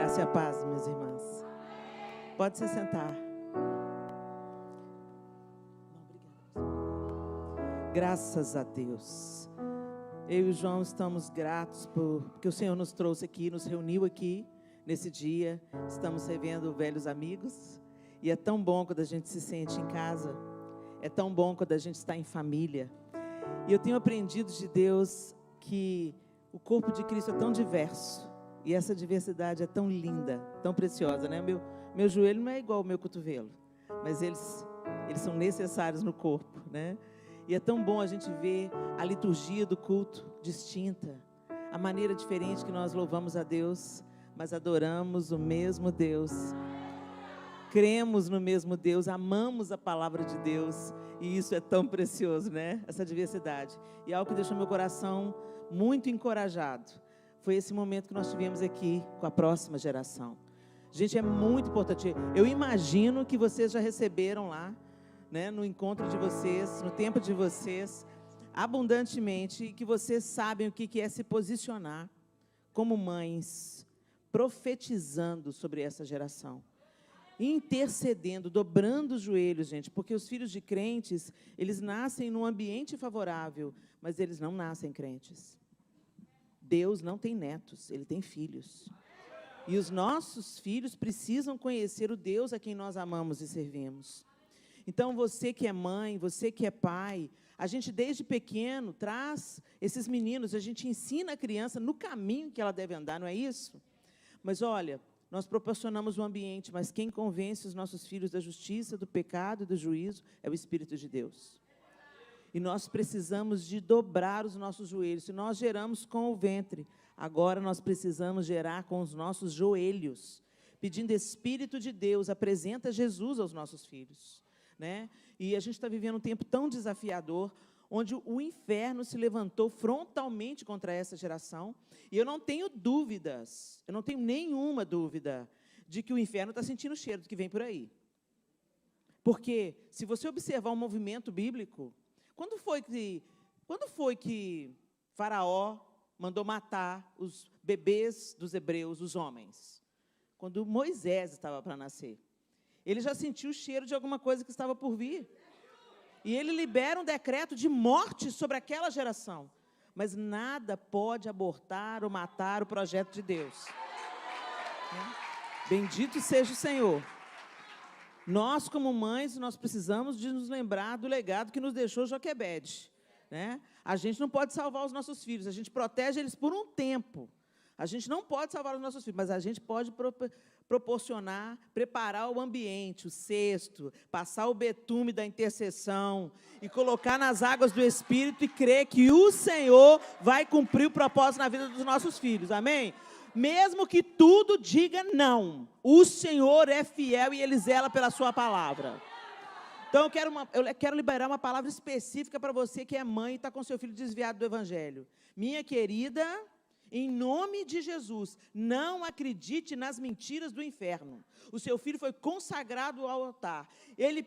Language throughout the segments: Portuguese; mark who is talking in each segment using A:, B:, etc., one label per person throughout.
A: Graça e a paz, minhas irmãs. Pode se sentar. Graças a Deus. Eu e o João estamos gratos porque o Senhor nos trouxe aqui, nos reuniu aqui nesse dia. Estamos revendo velhos amigos. E é tão bom quando a gente se sente em casa. É tão bom quando a gente está em família. E eu tenho aprendido de Deus que o corpo de Cristo é tão diverso. E essa diversidade é tão linda, tão preciosa, né? Meu joelho não é igual ao meu cotovelo, mas eles são necessários no corpo, né? E é tão bom a gente ver a liturgia do culto distinta, a maneira diferente que nós louvamos a Deus, mas adoramos o mesmo Deus. Cremos no mesmo Deus, amamos a palavra de Deus, e isso é tão precioso, né? Essa diversidade. E é algo que deixou meu coração muito encorajado. Foi esse momento que nós tivemos aqui com a próxima geração. Gente, é muito importante. Eu imagino que vocês já receberam lá, né, no encontro de vocês, no tempo de vocês, abundantemente, que vocês sabem o que é se posicionar como mães, profetizando sobre essa geração, intercedendo, dobrando os joelhos, gente, porque os filhos de crentes, eles nascem num ambiente favorável, mas eles não nascem crentes. Deus não tem netos, Ele tem filhos. E os nossos filhos precisam conhecer o Deus a quem nós amamos e servimos. Então, você que é mãe, você que é pai, a gente desde pequeno traz esses meninos, a gente ensina a criança no caminho que ela deve andar, não é isso? Mas olha, nós proporcionamos um ambiente, mas quem convence os nossos filhos da justiça, do pecado e do juízo é o Espírito de Deus. E nós precisamos de dobrar os nossos joelhos. Se nós geramos com o ventre, agora nós precisamos gerar com os nossos joelhos, pedindo Espírito de Deus, apresenta Jesus aos nossos filhos, né? E a gente está vivendo um tempo tão desafiador, onde o inferno se levantou frontalmente contra essa geração, e eu não tenho dúvidas, eu não tenho nenhuma dúvida, de que o inferno está sentindo o cheiro do que vem por aí. Porque, se você observar o movimento bíblico, quando foi que Faraó mandou matar os bebês dos hebreus, os homens? Quando Moisés estava para nascer. Ele já sentiu o cheiro de alguma coisa que estava por vir. E ele libera um decreto de morte sobre aquela geração. Mas nada pode abortar ou matar o projeto de Deus. Bendito seja o Senhor. Nós, como mães, nós precisamos de nos lembrar do legado que nos deixou Joquebede, né? A gente não pode salvar os nossos filhos, a gente protege eles por um tempo. A gente não pode salvar os nossos filhos, mas a gente pode proporcionar, preparar o ambiente, o cesto, passar o betume da intercessão e colocar nas águas do Espírito e crer que o Senhor vai cumprir o propósito na vida dos nossos filhos, amém? Mesmo que tudo diga não, o Senhor é fiel e Ele zela pela sua palavra. Então, eu quero liberar uma palavra específica para você que é mãe e está com seu filho desviado do Evangelho. Minha querida, em nome de Jesus, não acredite nas mentiras do inferno. O seu filho foi consagrado ao altar.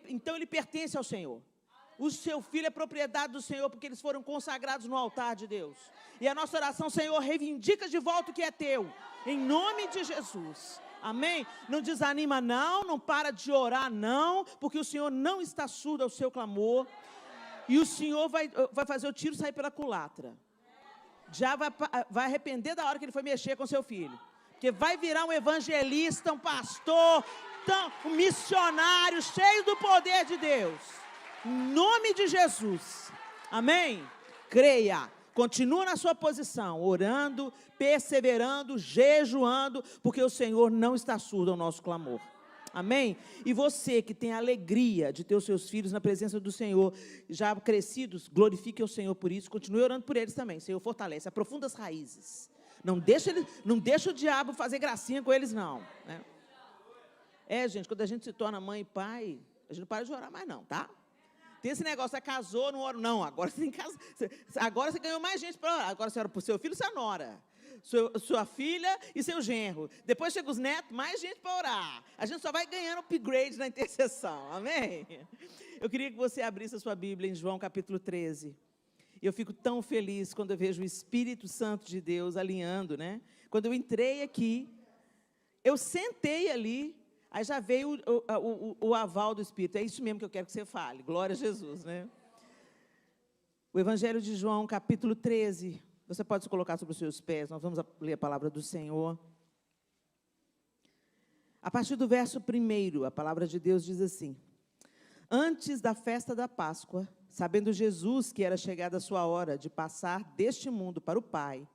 A: Então, ele pertence ao Senhor. O seu filho é propriedade do Senhor, porque eles foram consagrados no altar de Deus. E a nossa oração, Senhor, reivindica de volta o que é teu, em nome de Jesus. Amém? Não desanima não, não para de orar não, porque o Senhor não está surdo ao seu clamor. E o Senhor vai fazer o tiro sair pela culatra. Já vai arrepender da hora que ele foi mexer com seu filho. Porque vai virar um evangelista, um pastor, um missionário, cheio do poder de Deus. Em nome de Jesus, amém? Creia, continua na sua posição, orando, perseverando, jejuando, porque o Senhor não está surdo ao nosso clamor, amém? E você que tem a alegria de ter os seus filhos na presença do Senhor, já crescidos, glorifique o Senhor por isso, continue orando por eles também. Senhor, fortalece, aprofunda as raízes, não deixa o diabo fazer gracinha com eles não, né? Gente, quando a gente se torna mãe e pai, a gente não para de orar mais não, tá? Tem esse negócio, você casou, não ora. Não, agora você tem que casar. Agora você ganhou mais gente para orar. Agora você ora por seu filho, sua nora. Sua filha e seu genro. Depois chega os netos, mais gente para orar. A gente só vai ganhando upgrade na intercessão. Amém? Eu queria que você abrisse a sua Bíblia em João capítulo 13. E eu fico tão feliz quando eu vejo o Espírito Santo de Deus alinhando, né? Quando eu entrei aqui, eu sentei ali, aí já veio o aval do Espírito. É isso mesmo que eu quero que você fale. Glória a Jesus, né? O Evangelho de João, capítulo 13. Você pode se colocar sobre os seus pés, nós vamos ler a palavra do Senhor. A partir do verso 1, a palavra de Deus diz assim: antes da festa da Páscoa, sabendo Jesus que era chegada a sua hora de passar deste mundo para o Pai,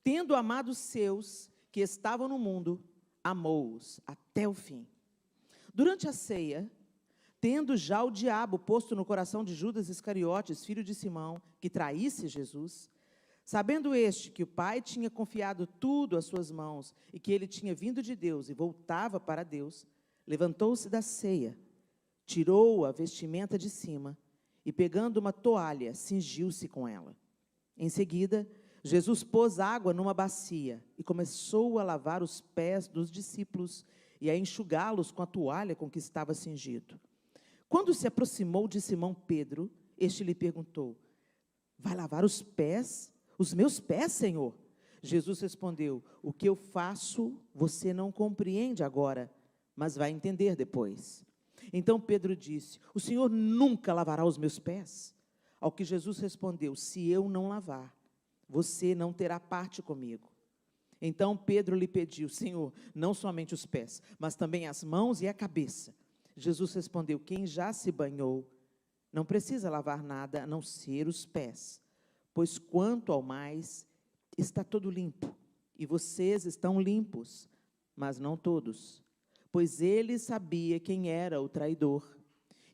A: tendo amado os seus que estavam no mundo, amou-os até o fim. Durante a ceia, tendo já o diabo posto no coração de Judas Iscariotes, filho de Simão, que traísse Jesus, sabendo este que o Pai tinha confiado tudo às suas mãos e que ele tinha vindo de Deus e voltava para Deus, levantou-se da ceia, tirou a vestimenta de cima e, pegando uma toalha, cingiu-se com ela. Em seguida, Jesus pôs água numa bacia e começou a lavar os pés dos discípulos e a enxugá-los com a toalha com que estava cingido. Quando se aproximou de Simão Pedro, este lhe perguntou: vai lavar os pés? Os meus pés, Senhor? Jesus respondeu: o que eu faço você não compreende agora, mas vai entender depois. Então Pedro disse: o Senhor nunca lavará os meus pés? Ao que Jesus respondeu: se eu não lavar, você não terá parte comigo. Então Pedro lhe pediu: Senhor, não somente os pés, mas também as mãos e a cabeça. Jesus respondeu: quem já se banhou não precisa lavar nada a não ser os pés, pois quanto ao mais está todo limpo, e vocês estão limpos, mas não todos. Pois ele sabia quem era o traidor,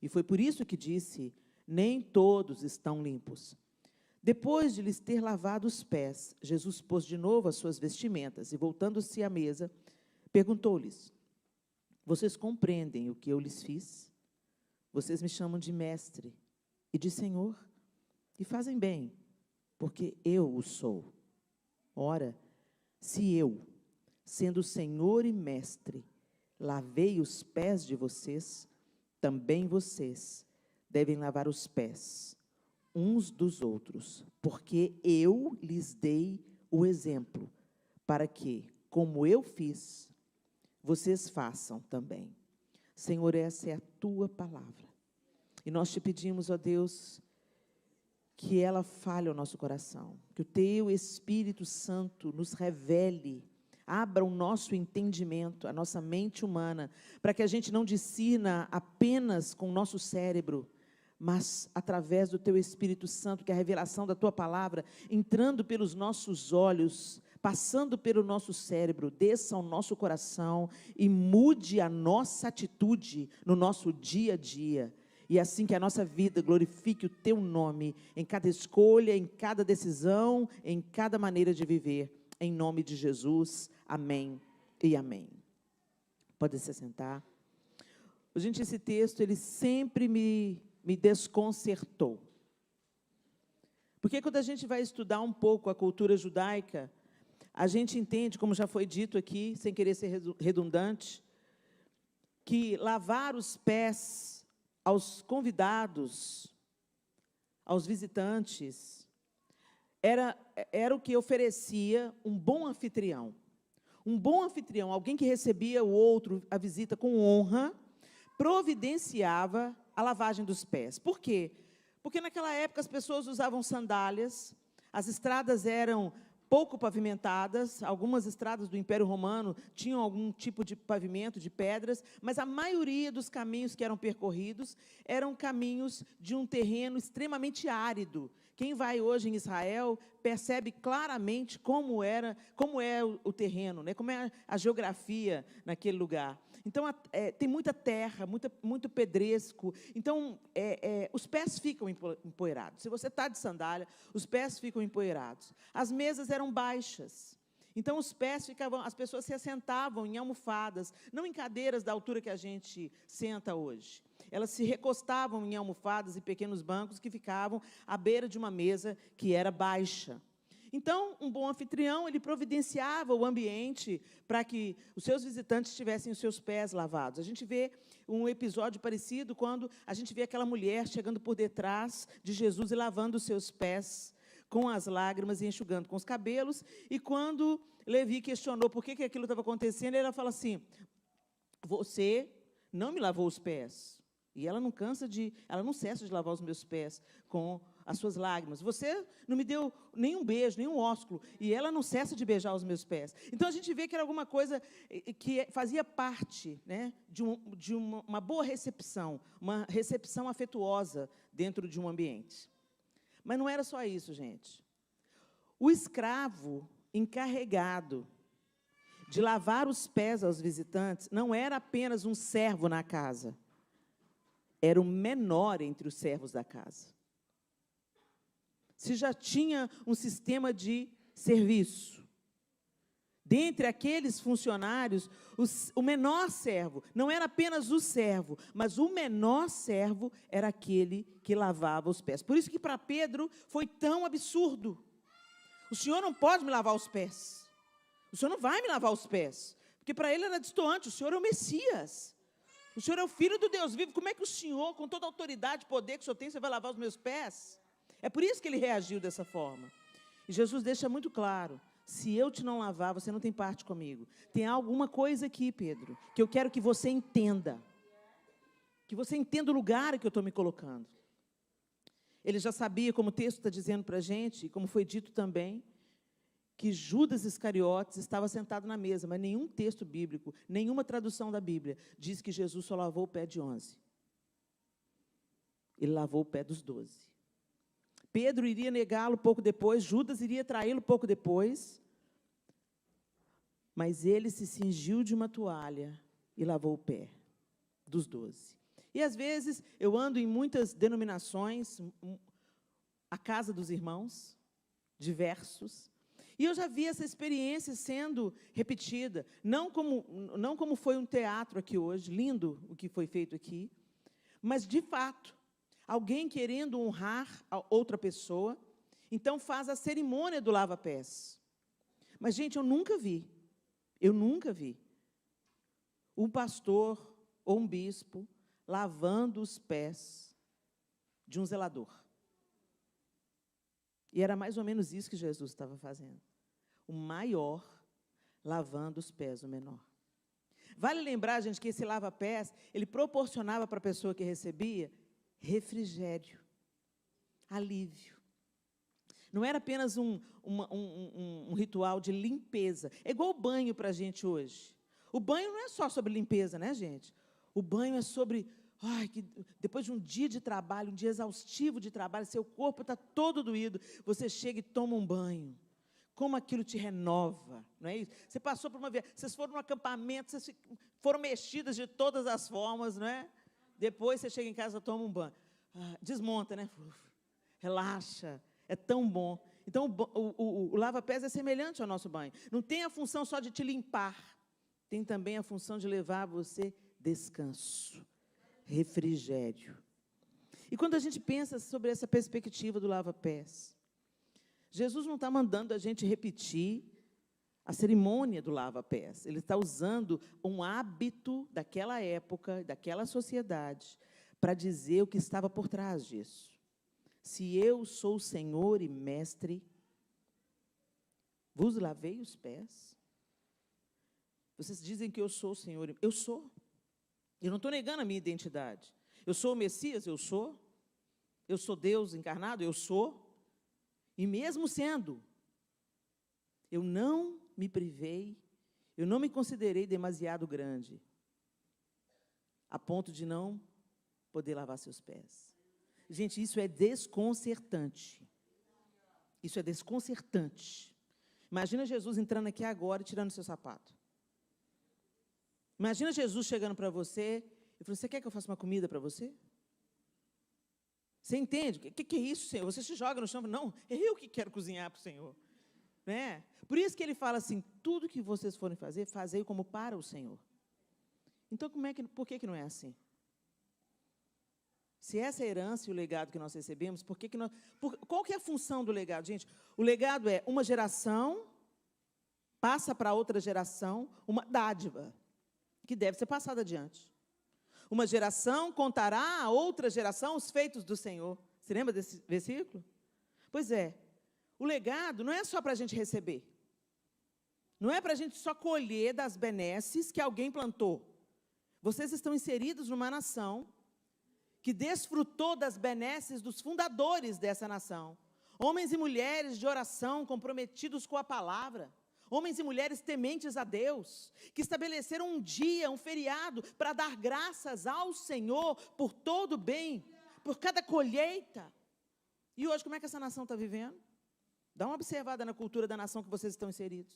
A: e foi por isso que disse: nem todos estão limpos. Depois de lhes ter lavado os pés, Jesus pôs de novo as suas vestimentas, e voltando-se à mesa, perguntou-lhes: vocês compreendem o que eu lhes fiz? Vocês me chamam de mestre e de Senhor, e fazem bem, porque eu o sou. Ora, se eu, sendo Senhor e mestre, lavei os pés de vocês, também vocês devem lavar os pés uns dos outros, porque eu lhes dei o exemplo, para que, como eu fiz, vocês façam também. Senhor, essa é a tua palavra. E nós te pedimos, ó Deus, que ela fale ao nosso coração, que o teu Espírito Santo nos revele, abra o nosso entendimento, a nossa mente humana, para que a gente não discirna apenas com o nosso cérebro, mas através do teu Espírito Santo, que é a revelação da tua palavra, entrando pelos nossos olhos, passando pelo nosso cérebro, desça ao nosso coração e mude a nossa atitude no nosso dia a dia. E assim que a nossa vida glorifique o teu nome, em cada escolha, em cada decisão, em cada maneira de viver. Em nome de Jesus, amém e amém. Pode se sentar. Gente, esse texto, ele sempre me desconcertou. Porque quando a gente vai estudar um pouco a cultura judaica, a gente entende, como já foi dito aqui, sem querer ser redundante, que lavar os pés aos convidados, aos visitantes, era o que oferecia um bom anfitrião. Um bom anfitrião, alguém que recebia o outro, a visita com honra, providenciava a lavagem dos pés. Por quê? Porque naquela época as pessoas usavam sandálias, as estradas eram pouco pavimentadas, algumas estradas do Império Romano tinham algum tipo de pavimento, de pedras, mas a maioria dos caminhos que eram percorridos eram caminhos de um terreno extremamente árido. Quem vai hoje em Israel percebe claramente como é o terreno, né? Como é a geografia naquele lugar. Então, tem muita terra, muito pedresco. Então, os pés ficam empoeirados. Se você está de sandália, os pés ficam empoeirados. As mesas eram baixas. Então, os pés ficavam, as pessoas se assentavam em almofadas, não em cadeiras da altura que a gente senta hoje. Elas se recostavam em almofadas e pequenos bancos que ficavam à beira de uma mesa que era baixa. Então, um bom anfitrião, ele providenciava o ambiente para que os seus visitantes tivessem os seus pés lavados. A gente vê um episódio parecido quando a gente vê aquela mulher chegando por detrás de Jesus e lavando os seus pés com as lágrimas e enxugando com os cabelos, e quando Levi questionou por que aquilo estava acontecendo, e ela fala assim, você não me lavou os pés. E ela não cessa de lavar os meus pés com as suas lágrimas. Você não me deu nenhum beijo, nenhum ósculo. E ela não cessa de beijar os meus pés. Então, a gente vê que era alguma coisa que fazia parte, né, de uma boa recepção, uma recepção afetuosa dentro de um ambiente. Mas não era só isso, gente. O escravo encarregado de lavar os pés aos visitantes não era apenas um servo na casa. Era o menor entre os servos da casa. Se já tinha um sistema de serviço, dentre aqueles funcionários, o menor servo, não era apenas o servo, mas o menor servo era aquele que lavava os pés. Por isso que para Pedro foi tão absurdo. O Senhor não pode me lavar os pés. O Senhor não vai me lavar os pés. Porque para ele era destoante, o Senhor é o Messias. O Senhor é o Filho do Deus vivo. Como é que o Senhor, com toda a autoridade e poder que o Senhor tem, você vai lavar os meus pés? É por isso que ele reagiu dessa forma. E Jesus deixa muito claro, se eu te não lavar, você não tem parte comigo. Tem alguma coisa aqui, Pedro, que eu quero que você entenda. Que você entenda o lugar que eu estou me colocando. Ele já sabia, como o texto está dizendo para a gente, e como foi dito também, que Judas Iscariotes estava sentado na mesa, mas nenhum texto bíblico, nenhuma tradução da Bíblia diz que Jesus só lavou o pé de 11. Ele lavou o pé dos 12. Pedro iria negá-lo pouco depois, Judas iria traí-lo pouco depois, mas ele se cingiu de uma toalha e lavou o pé dos 12. E, às vezes, eu ando em muitas denominações, a casa dos irmãos, diversos, e eu já vi essa experiência sendo repetida, não como foi um teatro aqui hoje, lindo o que foi feito aqui, mas, de fato, alguém querendo honrar a outra pessoa, então faz a cerimônia do lava-pés. Mas, gente, eu nunca vi um pastor ou um bispo lavando os pés de um zelador. E era mais ou menos isso que Jesus estava fazendo. O maior lavando os pés do menor. Vale lembrar, gente, que esse lava-pés, ele proporcionava para a pessoa que recebia refrigério, alívio. Não era apenas um ritual de limpeza. É igual o banho para a gente hoje. O banho não é só sobre limpeza, né, gente? O banho é sobre... que depois de um dia de trabalho, um dia exaustivo de trabalho, seu corpo está todo doído, você chega e toma um banho. Como aquilo te renova, não é isso? Você passou por uma viagem, vocês foram num acampamento, vocês foram mexidas de todas as formas, não é? Depois você chega em casa e toma um banho. Desmonta, né? Relaxa, é tão bom. Então, o lava-pés é semelhante ao nosso banho. Não tem a função só de te limpar, tem também a função de levar a você descanso, refrigério. E quando a gente pensa sobre essa perspectiva do lava-pés, Jesus não está mandando a gente repetir a cerimônia do lava-pés. Ele está usando um hábito daquela época, daquela sociedade, para dizer o que estava por trás disso. Se eu sou o Senhor e Mestre, vos lavei os pés. Vocês dizem que eu sou o Senhor. Eu sou. Eu não estou negando a minha identidade. Eu sou o Messias? Eu sou. Eu sou Deus encarnado? Eu sou. E mesmo sendo, eu não me privei, eu não me considerei demasiado grande, a ponto de não poder lavar seus pés. Gente, isso é desconcertante. Isso é desconcertante. Imagina Jesus entrando aqui agora e tirando seu sapato. Imagina Jesus chegando para você e falando, você quer que eu faça uma comida para você? Você entende? O que é isso, Senhor? Você se joga no chão e fala, não, é eu que quero cozinhar para o Senhor. Né? Por isso que ele fala assim, tudo que vocês forem fazer, fazei como para o Senhor. Então, por que não é assim? Se essa é a herança e o legado que nós recebemos, qual que é a função do legado? Gente, o legado é uma geração, passa para outra geração, uma dádiva, que deve ser passada adiante. Uma geração contará a outra geração os feitos do Senhor. Você lembra desse versículo? Pois é, o legado não é só para a gente receber. Não é para a gente só colher das benesses que alguém plantou. Vocês estão inseridos numa nação que desfrutou das benesses dos fundadores dessa nação. Homens e mulheres de oração comprometidos com a palavra. Homens e mulheres tementes a Deus, que estabeleceram um dia, um feriado, para dar graças ao Senhor por todo o bem, por cada colheita. E hoje, como é que essa nação está vivendo? Dá uma observada na cultura da nação que vocês estão inseridos.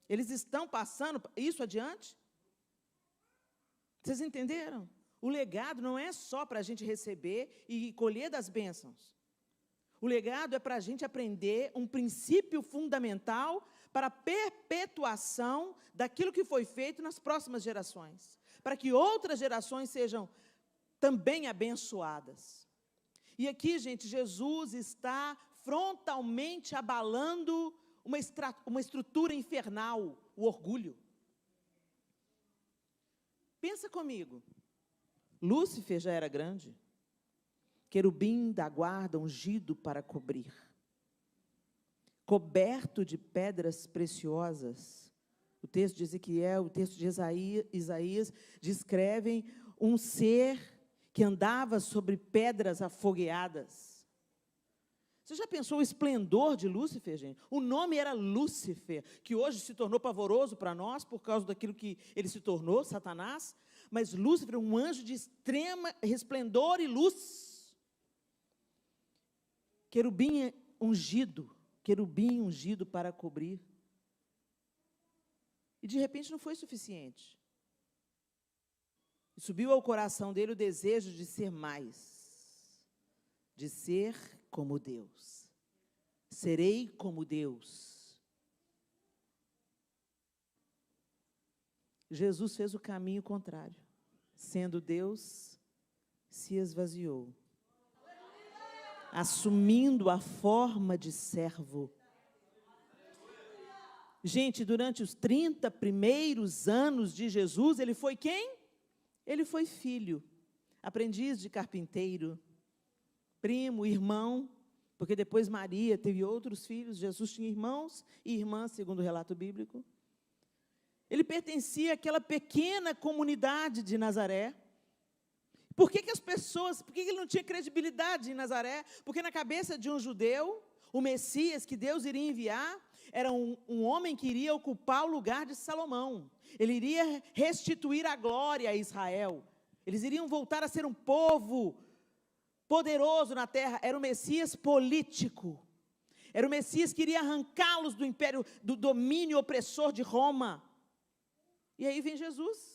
A: Eles estão passando isso adiante? Vocês entenderam? O legado não é só para a gente receber e colher das bênçãos. O legado é para a gente aprender um princípio fundamental para a perpetuação daquilo que foi feito nas próximas gerações, para que outras gerações sejam também abençoadas. E aqui, gente, Jesus está frontalmente abalando uma estrutura infernal, o orgulho. Pensa comigo, Lúcifer já era grande, querubim da guarda ungido para cobrir, coberto de pedras preciosas. O texto de Ezequiel, o texto de Isaías descrevem um ser que andava sobre pedras afogueadas. Você já pensou o esplendor de Lúcifer, gente? O nome era Lúcifer, que hoje se tornou pavoroso para nós por causa daquilo que ele se tornou, Satanás. Mas Lúcifer, um anjo de extrema resplendor e luz. Querubim ungido para cobrir. E de repente não foi suficiente. E subiu ao coração dele o desejo de ser mais, de ser como Deus. Serei como Deus. Jesus fez o caminho contrário. Sendo Deus, se esvaziou, assumindo a forma de servo. Gente, durante os 30 primeiros anos de Jesus, ele foi quem? Ele foi filho, aprendiz de carpinteiro, primo, irmão, porque depois Maria teve outros filhos, Jesus tinha irmãos e irmãs, segundo o relato bíblico. Ele pertencia àquela pequena comunidade de Nazaré. Por que ele não tinha credibilidade em Nazaré? Porque na cabeça de um judeu, o Messias que Deus iria enviar, era um homem que iria ocupar o lugar de Salomão. Ele iria restituir a glória a Israel. Eles iriam voltar a ser um povo poderoso na terra. Era o Messias político. Era o Messias que iria arrancá-los do império, do domínio opressor de Roma. E aí vem Jesus.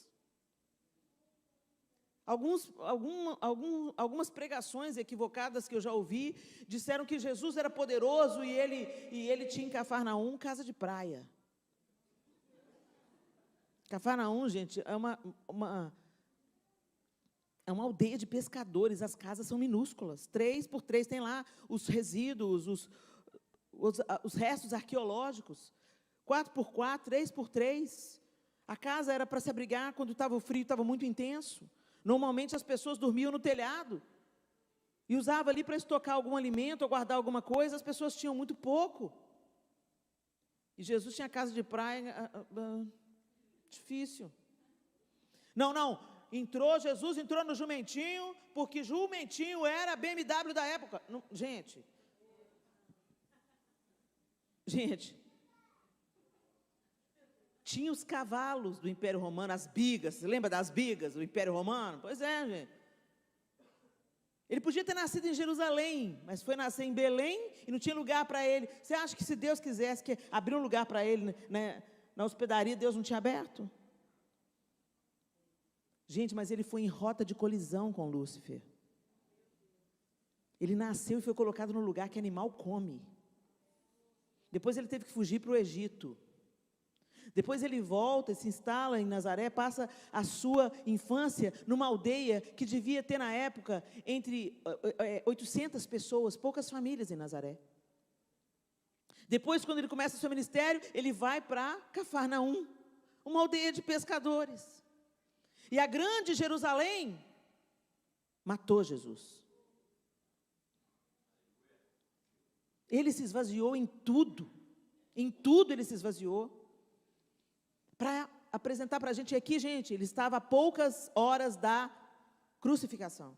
A: Algumas pregações equivocadas que eu já ouvi disseram que Jesus era poderoso e ele tinha em Cafarnaum casa de praia. Cafarnaum, gente, é uma aldeia de pescadores. As casas são minúsculas, 3x3, tem lá os resíduos, os restos arqueológicos, 4x4, 3x3. A casa era para se abrigar quando estava o frio, estava muito intenso. Normalmente as pessoas dormiam no telhado e usavam ali para estocar algum alimento ou guardar alguma coisa. As pessoas tinham muito pouco. E Jesus tinha casa de praia, difícil. Não, Jesus entrou no jumentinho, porque jumentinho era a BMW da época. Não, gente, tinha os cavalos do Império Romano, as bigas. Você lembra das bigas do Império Romano? Pois é, gente. Ele podia ter nascido em Jerusalém, mas foi nascer em Belém e não tinha lugar para ele. Você acha que se Deus quisesse abrir um lugar para ele, né, na hospedaria, Deus não tinha aberto? Gente, mas ele foi em rota de colisão com Lúcifer. Ele nasceu e foi colocado no lugar que animal come. Depois ele teve que fugir para o Egito. Depois ele volta e se instala em Nazaré, passa a sua infância numa aldeia que devia ter na época entre 800 pessoas, poucas famílias em Nazaré. Depois, quando ele começa o seu ministério, ele vai para Cafarnaum, uma aldeia de pescadores. E a grande Jerusalém matou Jesus. Ele se esvaziou em tudo ele se esvaziou. para apresentar para a gente aqui, gente, ele estava a poucas horas da crucificação.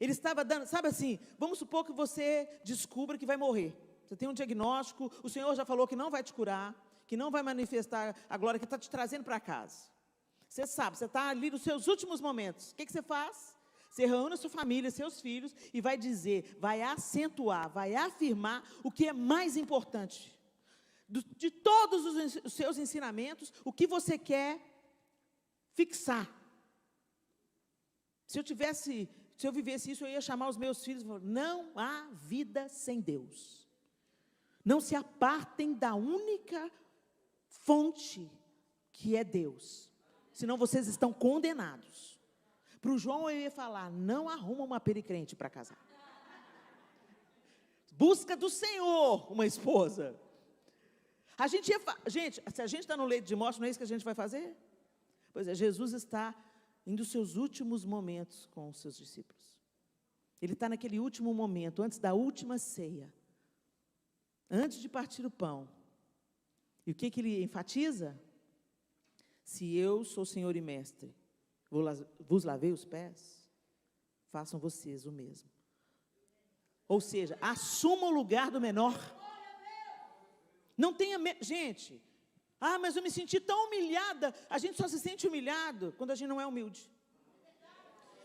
A: Ele estava dando, sabe assim, vamos supor que você descubra que vai morrer. Você tem um diagnóstico, o Senhor já falou que não vai te curar, que não vai manifestar a glória, que está te trazendo para casa. Você sabe, você está ali nos seus últimos momentos. O que você faz? Você reúne a sua família, seus filhos, e vai dizer, vai acentuar, vai afirmar o que é mais importante. De todos os seus ensinamentos, o que você quer fixar. Se eu vivesse isso, eu ia chamar os meus filhos e falar, não há vida sem Deus. Não se apartem da única fonte que é Deus. Senão vocês estão condenados. Para o João eu ia falar, não arruma uma pericrente para casar. Busca do Senhor uma esposa. Gente, se a gente está no leito de morte, não é isso que a gente vai fazer? Pois é, Jesus está em dos seus últimos momentos com os seus discípulos. Ele está naquele último momento, antes da última ceia. Antes de partir o pão. E o que ele enfatiza? Se eu sou Senhor e Mestre, vos lavei os pés, façam vocês o mesmo. Ou seja, assuma o lugar do menor. Não tenha medo. Gente, mas eu me senti tão humilhada. A gente só se sente humilhado quando a gente não é humilde.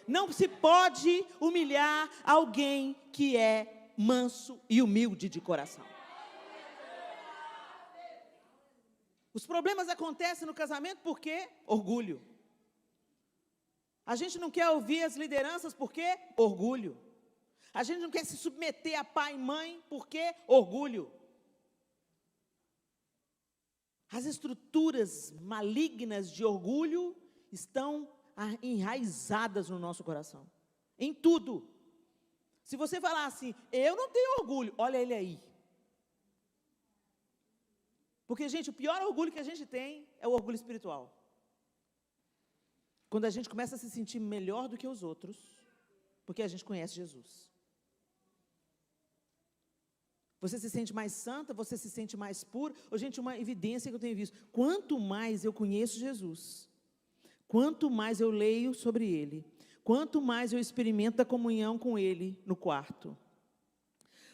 A: Não se pode humilhar alguém que é manso e humilde de coração. Os problemas acontecem no casamento por quê? Orgulho. A gente não quer ouvir as lideranças por quê? Orgulho. A gente não quer se submeter a pai e mãe por quê? Orgulho. As estruturas malignas de orgulho estão enraizadas no nosso coração. Em tudo. Se você falar assim, eu não tenho orgulho, olha ele aí. Porque, gente, o pior orgulho que a gente tem é o orgulho espiritual. Quando a gente começa a se sentir melhor do que os outros, porque a gente conhece Jesus. Você se sente mais santa, você se sente mais pura. Gente, uma evidência que eu tenho visto. Quanto mais eu conheço Jesus, quanto mais eu leio sobre Ele, quanto mais eu experimento a comunhão com Ele no quarto,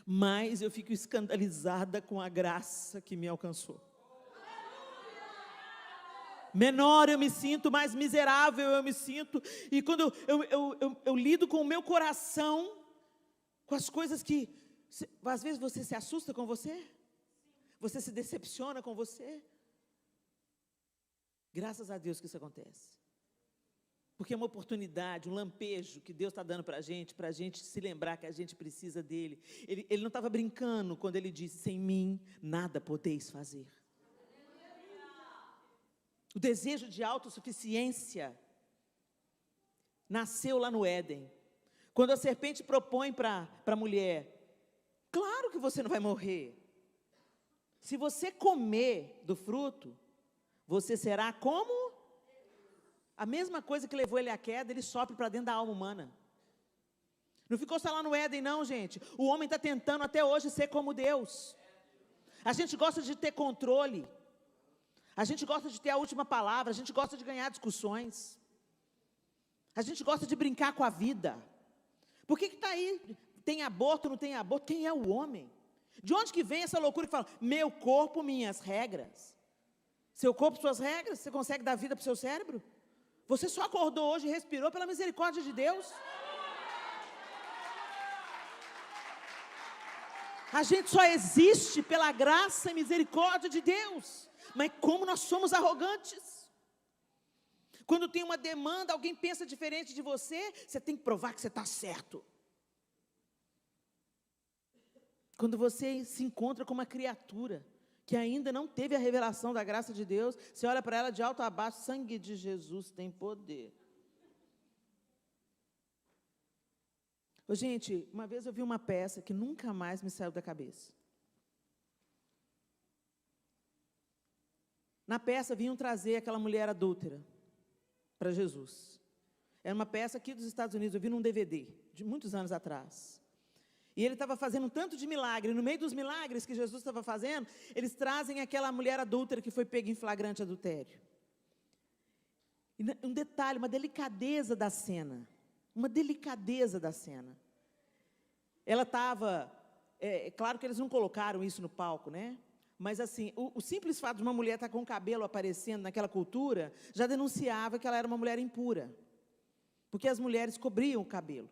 A: mais eu fico escandalizada com a graça que me alcançou. Menor eu me sinto, mais miserável eu me sinto. E quando eu lido com o meu coração, com as coisas que, às vezes você se assusta com você, você se decepciona com você. Graças a Deus que isso acontece. Porque é uma oportunidade, um lampejo que Deus está dando para a gente se lembrar que a gente precisa dEle. Ele não estava brincando quando Ele disse, sem mim nada podeis fazer. O desejo de autossuficiência nasceu lá no Éden. Quando a serpente propõe para a mulher, claro que você não vai morrer. Se você comer do fruto, você será como? A mesma coisa que levou ele à queda, ele sopra para dentro da alma humana. Não ficou só lá no Éden não, gente. O homem está tentando até hoje ser como Deus. A gente gosta de ter controle. A gente gosta de ter a última palavra, a gente gosta de ganhar discussões. A gente gosta de brincar com a vida. Por que está aí? Tem aborto, não tem aborto? Quem é o homem? De onde que vem essa loucura que fala, meu corpo, minhas regras? Seu corpo, suas regras? Você consegue dar vida para o seu cérebro? Você só acordou hoje e respirou pela misericórdia de Deus? A gente só existe pela graça e misericórdia de Deus. Mas como nós somos arrogantes. Quando tem uma demanda, alguém pensa diferente de você, você tem que provar que você está certo. Quando você se encontra com uma criatura que ainda não teve a revelação da graça de Deus, você olha para ela de alto a baixo, sangue de Jesus tem poder. Gente, uma vez eu vi uma peça que nunca mais me saiu da cabeça. Na peça vinham trazer aquela mulher adúltera para Jesus. Era uma peça aqui dos Estados Unidos, eu vi num DVD, de muitos anos atrás. E ele estava fazendo um tanto de milagre. No meio dos milagres que Jesus estava fazendo, eles trazem aquela mulher adúltera que foi pega em flagrante adultério. E um detalhe, uma delicadeza da cena. Uma delicadeza da cena. Ela estava... claro que eles não colocaram isso no palco, né? Mas, assim, o simples fato de uma mulher estar com o cabelo aparecendo naquela cultura já denunciava que ela era uma mulher impura. Porque as mulheres cobriam o cabelo.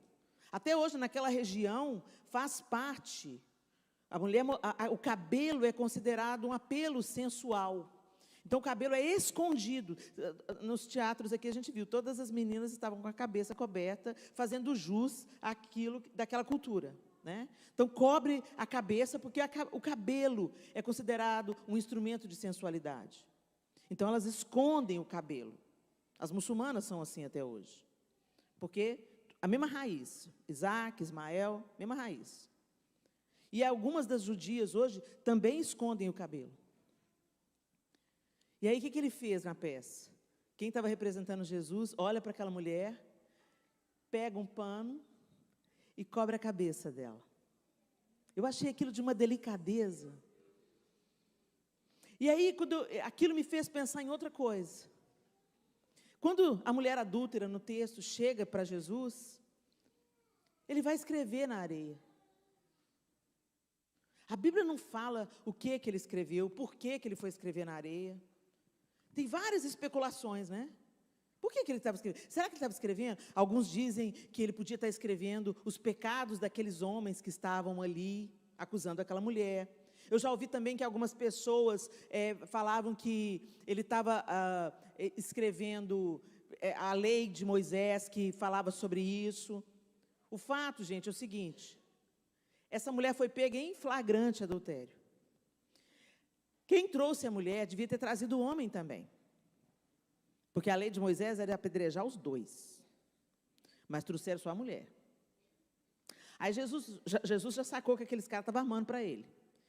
A: Até hoje, naquela região, faz parte. O cabelo é considerado um apelo sensual. Então, o cabelo é escondido. Nos teatros aqui a gente viu, todas as meninas estavam com a cabeça coberta, fazendo jus àquilo daquela cultura. Né? Então, cobre a cabeça, porque o cabelo é considerado um instrumento de sensualidade. Então, elas escondem o cabelo. As muçulmanas são assim até hoje. Porque a mesma raiz, Isaac, Ismael, mesma raiz. E algumas das judias hoje também escondem o cabelo. E aí, o que ele fez na peça? Quem estava representando Jesus, olha para aquela mulher, pega um pano e cobre a cabeça dela. Eu achei aquilo de uma delicadeza. E aí, aquilo me fez pensar em outra coisa. Quando a mulher adúltera, no texto, chega para Jesus, ele vai escrever na areia. A Bíblia não fala o que ele escreveu, por que ele foi escrever na areia. Tem várias especulações, né? Por que ele estava escrevendo? Será que ele estava escrevendo? Alguns dizem que ele podia estar escrevendo os pecados daqueles homens que estavam ali, acusando aquela mulher. Eu já ouvi também que algumas pessoas falavam que ele estava escrevendo a lei de Moisés, que falava sobre isso. O fato, gente, é o seguinte: essa mulher foi pega em flagrante adultério. Quem trouxe a mulher devia ter trazido o homem também. Porque a lei de Moisés era apedrejar os dois. Mas trouxeram só a mulher. Aí Jesus já sacou que aqueles caras estavam armando para ele.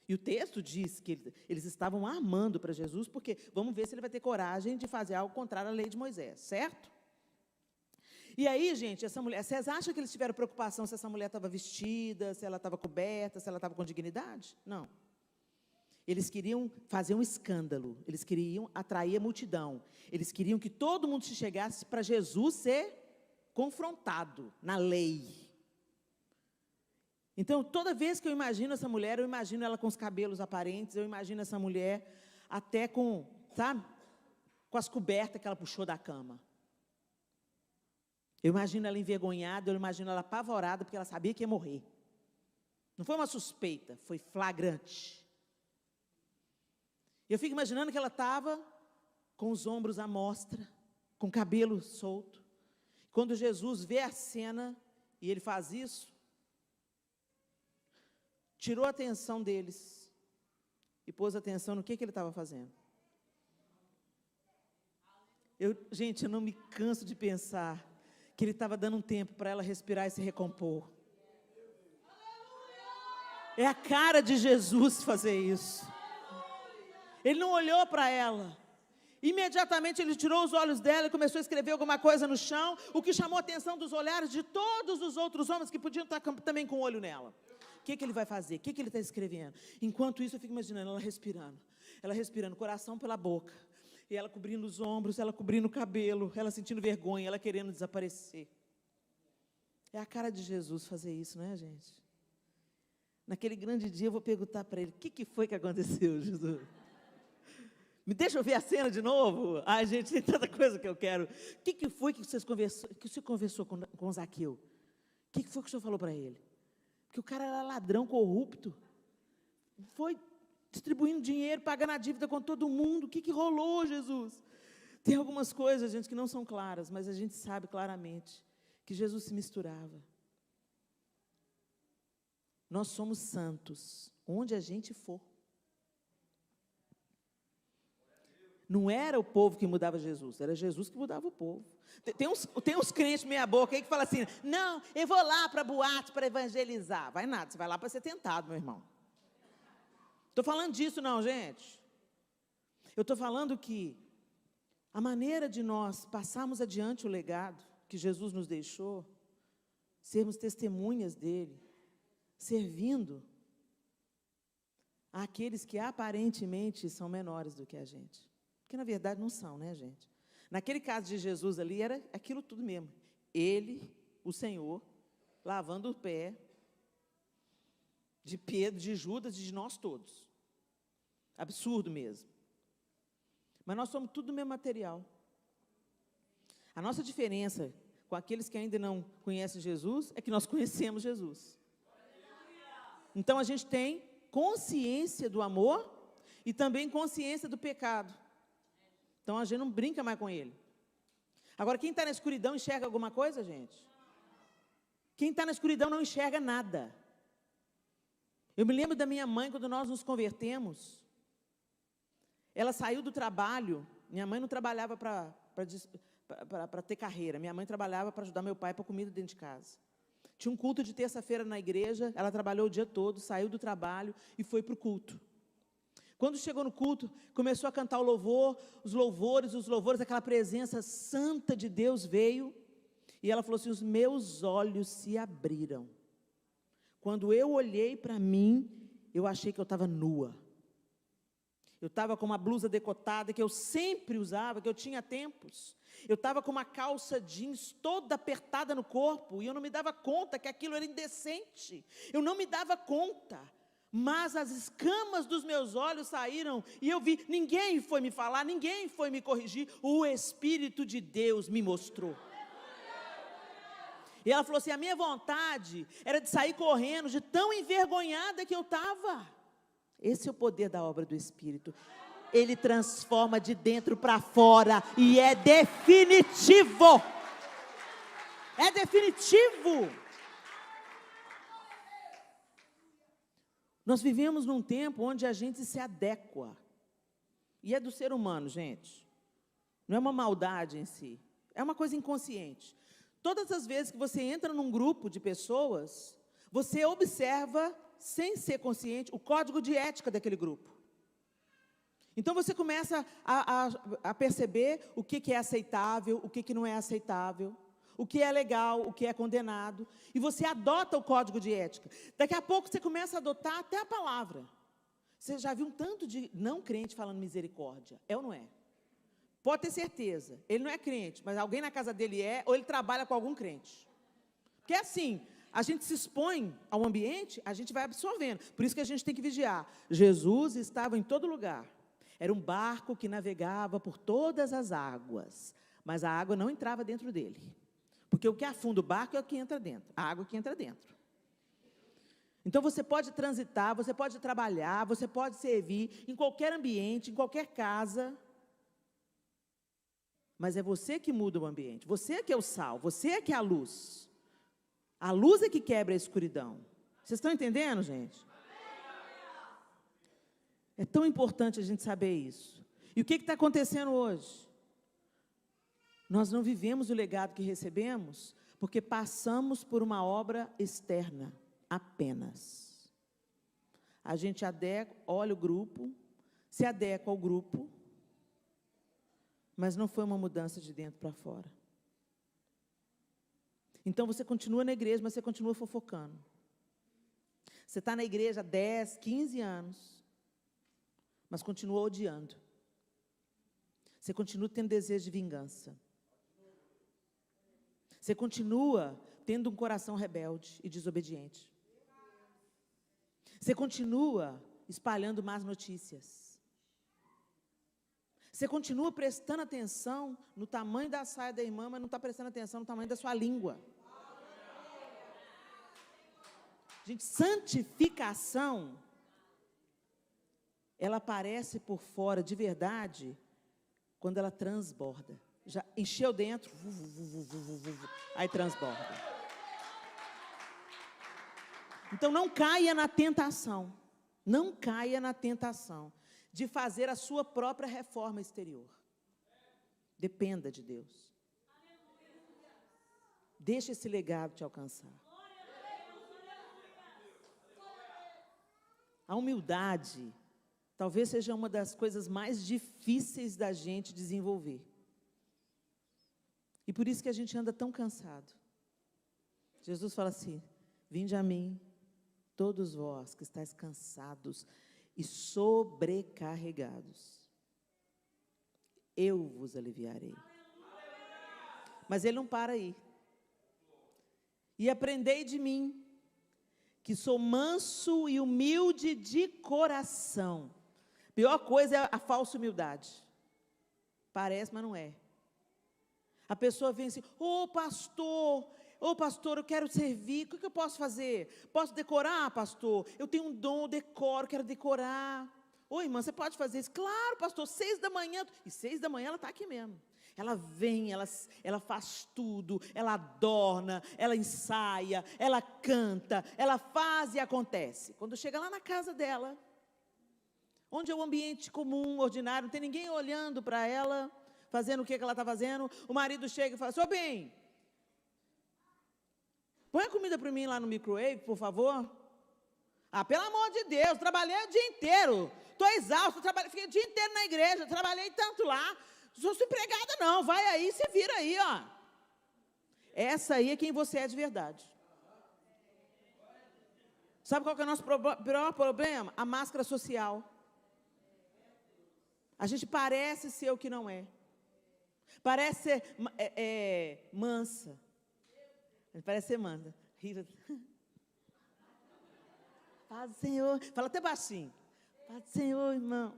A: E o texto diz que eles estavam armando para Jesus, porque vamos ver se ele vai ter coragem de fazer algo contrário à lei de Moisés, certo? E aí, gente, essa mulher, vocês acham que eles tiveram preocupação se essa mulher estava vestida, se ela estava coberta, se ela estava com dignidade? Não. Eles queriam fazer um escândalo, eles queriam atrair a multidão, eles queriam que todo mundo se chegasse para Jesus ser confrontado na lei. Então, toda vez que eu imagino essa mulher, eu imagino ela com os cabelos aparentes, eu imagino essa mulher até com, sabe, com as cobertas que ela puxou da cama. Eu imagino ela envergonhada, eu imagino ela apavorada, porque ela sabia que ia morrer. Não foi uma suspeita, foi flagrante. Eu fico imaginando que ela estava com os ombros à mostra, com o cabelo solto. Quando Jesus vê a cena, e ele faz isso, tirou a atenção deles e pôs atenção no que ele estava fazendo. Gente, eu não me canso de pensar que ele estava dando um tempo para ela respirar e se recompor. É a cara de Jesus fazer isso. Ele não olhou para ela. Imediatamente ele tirou os olhos dela e começou a escrever alguma coisa no chão, o que chamou a atenção dos olhares de todos os outros homens que podiam estar também com o olho nela. O que ele vai fazer? O que ele está escrevendo? Enquanto isso, eu fico imaginando ela respirando, coração pela boca, e ela cobrindo os ombros, ela cobrindo o cabelo, ela sentindo vergonha, ela querendo desaparecer. É a cara de Jesus fazer isso, não é, gente? Naquele grande dia eu vou perguntar para ele: o que foi que aconteceu, Jesus? Me deixa eu ver a cena de novo? Ai, gente, tem tanta coisa que eu quero. O que foi que você conversou com Zaqueu? O que foi que o senhor falou para ele? Porque o cara era ladrão, corrupto. Foi distribuindo dinheiro, pagando a dívida com todo mundo. O que rolou, Jesus? Tem algumas coisas, gente, que não são claras, mas a gente sabe claramente que Jesus se misturava. Nós somos santos, onde a gente for. Não era o povo que mudava Jesus, era Jesus que mudava o povo. Tem uns crentes meia boca aí que falam assim: não, eu vou lá para boate para evangelizar. Vai nada, você vai lá para ser tentado, meu irmão. Estou falando disso não, gente. Eu estou falando que a maneira de nós passarmos adiante o legado que Jesus nos deixou, sermos testemunhas dele, servindo àqueles que aparentemente são menores do que a gente. Porque, na verdade, não são, né, gente? Naquele caso de Jesus ali, era aquilo tudo mesmo. Ele, o Senhor, lavando o pé de Pedro, de Judas e de nós todos. Absurdo mesmo. Mas nós somos tudo do mesmo material. A nossa diferença com aqueles que ainda não conhecem Jesus é que nós conhecemos Jesus. Então a gente tem consciência do amor e também consciência do pecado. Então a gente não brinca mais com ele. Agora, quem está na escuridão enxerga alguma coisa, gente? Quem está na escuridão não enxerga nada. Eu me lembro da minha mãe, quando nós nos convertemos. Ela saiu do trabalho. Minha mãe não trabalhava para ter carreira. Minha mãe trabalhava para ajudar meu pai para comida dentro de casa. Tinha um culto de terça-feira na igreja. Ela trabalhou o dia todo, saiu do trabalho e foi para o culto. Quando chegou no culto, começou a cantar o louvor, os louvores, aquela presença santa de Deus veio. E ela falou assim: os meus olhos se abriram. Quando eu olhei para mim, eu achei que eu estava nua. Eu estava com uma blusa decotada, que eu sempre usava, que eu tinha tempos. Eu estava com uma calça jeans toda apertada no corpo, e eu não me dava conta que aquilo era indecente. Eu não me dava conta. Mas as escamas dos meus olhos saíram, e eu vi, ninguém foi me falar, ninguém foi me corrigir, o Espírito de Deus me mostrou. E ela falou assim: a minha vontade era de sair correndo, de tão envergonhada que eu estava. Esse é o poder da obra do Espírito. Ele transforma de dentro para fora, e é definitivo. É definitivo. Nós vivemos num tempo onde a gente se adequa. E é do ser humano, gente. Não é uma maldade em si. É uma coisa inconsciente. Todas as vezes que você entra num grupo de pessoas, você observa, sem ser consciente, o código de ética daquele grupo. Então você começa a perceber o que é aceitável, o que não é aceitável, o que é legal, o que é condenado, e você adota o código de ética. Daqui a pouco você começa a adotar até a palavra. Você já viu um tanto de não crente falando misericórdia? É ou não é? Pode ter certeza, ele não é crente, mas alguém na casa dele é, ou ele trabalha com algum crente. Porque é assim, a gente se expõe ao ambiente, a gente vai absorvendo. Por isso que a gente tem que vigiar. Jesus estava em todo lugar. Era um barco que navegava por todas as águas, mas a água não entrava dentro dele. Porque o que afunda o barco é o que entra dentro, a água que entra dentro. Então você pode transitar, você pode trabalhar, você pode servir em qualquer ambiente, em qualquer casa. Mas é você que muda o ambiente, você é que é o sal, você é que é a luz. A luz é que quebra a escuridão. Vocês estão entendendo, gente? É tão importante a gente saber isso. E o que está acontecendo hoje? Nós não vivemos o legado que recebemos porque passamos por uma obra externa, apenas. A gente olha o grupo, se adequa ao grupo, mas não foi uma mudança de dentro para fora. Então você continua na igreja, mas você continua fofocando. Você está na igreja há 10, 15 anos, mas continua odiando. Você continua tendo desejo de vingança. Você continua tendo um coração rebelde e desobediente. Você continua espalhando más notícias. Você continua prestando atenção no tamanho da saia da irmã, mas não está prestando atenção no tamanho da sua língua. Gente, santificação, ela aparece por fora de verdade quando ela transborda. Já encheu dentro, aí transborda. Então não caia na tentação, não caia na tentação de fazer a sua própria reforma exterior. Dependa de Deus. Deixa esse legado te alcançar. A humildade talvez seja uma das coisas mais difíceis da gente desenvolver. E por isso que a gente anda tão cansado. Jesus fala assim: vinde a mim, todos vós que estáis cansados e sobrecarregados, eu vos aliviarei. Mas ele não para aí. E aprendei de mim, que sou manso e humilde de coração. Pior coisa é a falsa humildade. Parece, mas não é. A pessoa vem assim, ô pastor, eu quero servir, o que eu posso fazer? Posso decorar, pastor? Eu tenho um dom, eu decoro, quero decorar. Ô irmã, você pode fazer isso? Claro, pastor, 6 da manhã. E 6 da manhã ela está aqui mesmo. Ela vem, ela faz tudo, ela adorna, ela ensaia, ela canta, ela faz e acontece. Quando chega lá na casa dela, onde é um ambiente comum, ordinário, não tem ninguém olhando para ela, fazendo o que ela está fazendo, o marido chega e fala, seu bem, põe a comida para mim lá no microwave, por favor. Ah, pelo amor de Deus, trabalhei o dia inteiro, estou exausto, fiquei o dia inteiro na igreja, trabalhei tanto lá, não sou empregada não, vai aí, se vira aí, ó. Essa aí é quem você é de verdade. Sabe qual que é o nosso pior problema? A máscara social. A gente parece ser o que não é. Parece ser mansa. Parece ser mansa. Paz do Senhor. Fala até baixinho. Paz do Senhor, irmão.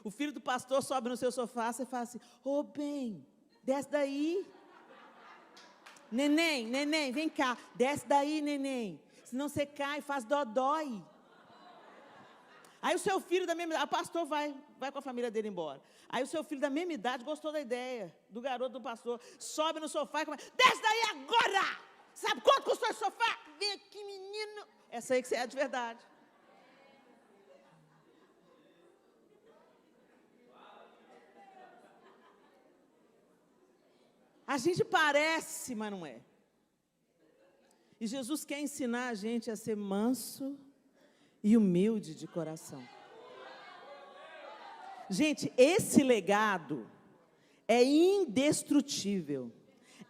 A: O filho do pastor sobe no seu sofá, você fala assim, ô bem, desce daí. Neném, vem cá. Desce daí, neném. Senão você cai e faz dodói. Aí o seu filho da mesma idade, o pastor vai com a família dele embora. Aí o seu filho da mesma idade gostou da ideia do garoto do pastor. Sobe no sofá e começa, desce daí agora! Sabe quanto custou esse sofá? Vem aqui, menino. Essa aí que você é de verdade. A gente parece, mas não é. E Jesus quer ensinar a gente a ser manso e humilde de coração. Gente, esse legado é indestrutível,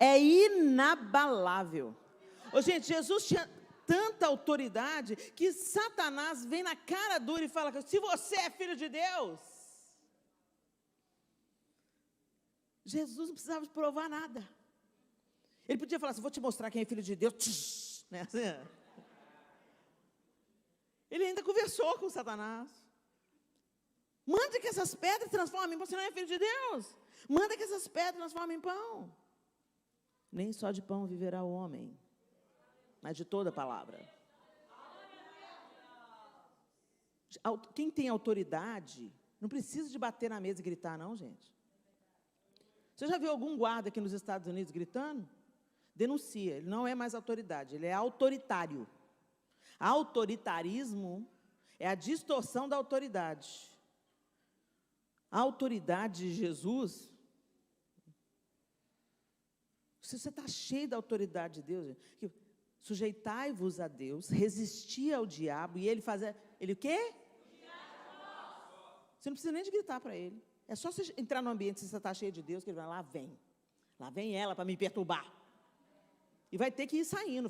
A: é inabalável. Gente, Jesus tinha tanta autoridade que Satanás vem na cara dura e fala, se você é filho de Deus, Jesus não precisava provar nada. Ele podia falar assim, vou te mostrar quem é filho de Deus. Né? Ele ainda conversou com Satanás. Manda que essas pedras transformem em pão. Você não é filho de Deus? Manda que essas pedras transformem em pão. Nem só de pão viverá o homem, mas de toda palavra. Quem tem autoridade, não precisa de bater na mesa e gritar, não, gente. Você já viu algum guarda aqui nos Estados Unidos gritando? Denuncia, ele não é mais autoridade, ele é autoritário. Autoritarismo é a distorção da autoridade. A autoridade de Jesus, se você está cheio da autoridade de Deus, sujeitai-vos a Deus, resistir ao diabo, e ele fazer, ele o quê? Você não precisa nem de gritar para ele. É só você entrar no ambiente, se você está cheio de Deus, que ele vai, lá vem ela para me perturbar. E vai ter que ir saindo,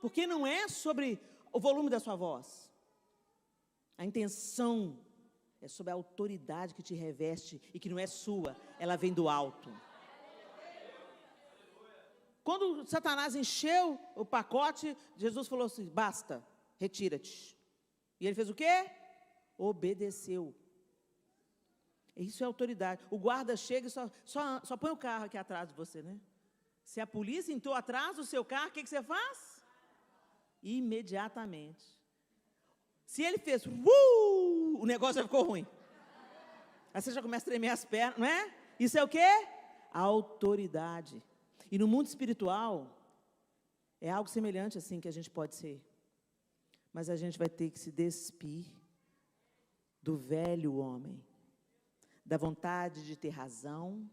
A: Porque não é sobre o volume da sua voz. A intenção é sobre a autoridade que te reveste e que não é sua, ela vem do alto. Quando Satanás encheu o pacote, Jesus falou assim, basta, retira-te. E ele fez o quê? Obedeceu. Isso é autoridade. O guarda chega e só põe o carro aqui atrás de você, né? Se a polícia entrou atrás do seu carro, o que você faz? Imediatamente. Se ele fez, o negócio já ficou ruim. Aí você já começa a tremer as pernas, não é? Isso é o quê? Autoridade. E no mundo espiritual, é algo semelhante assim que a gente pode ser. Mas a gente vai ter que se despir do velho homem, da vontade de ter razão,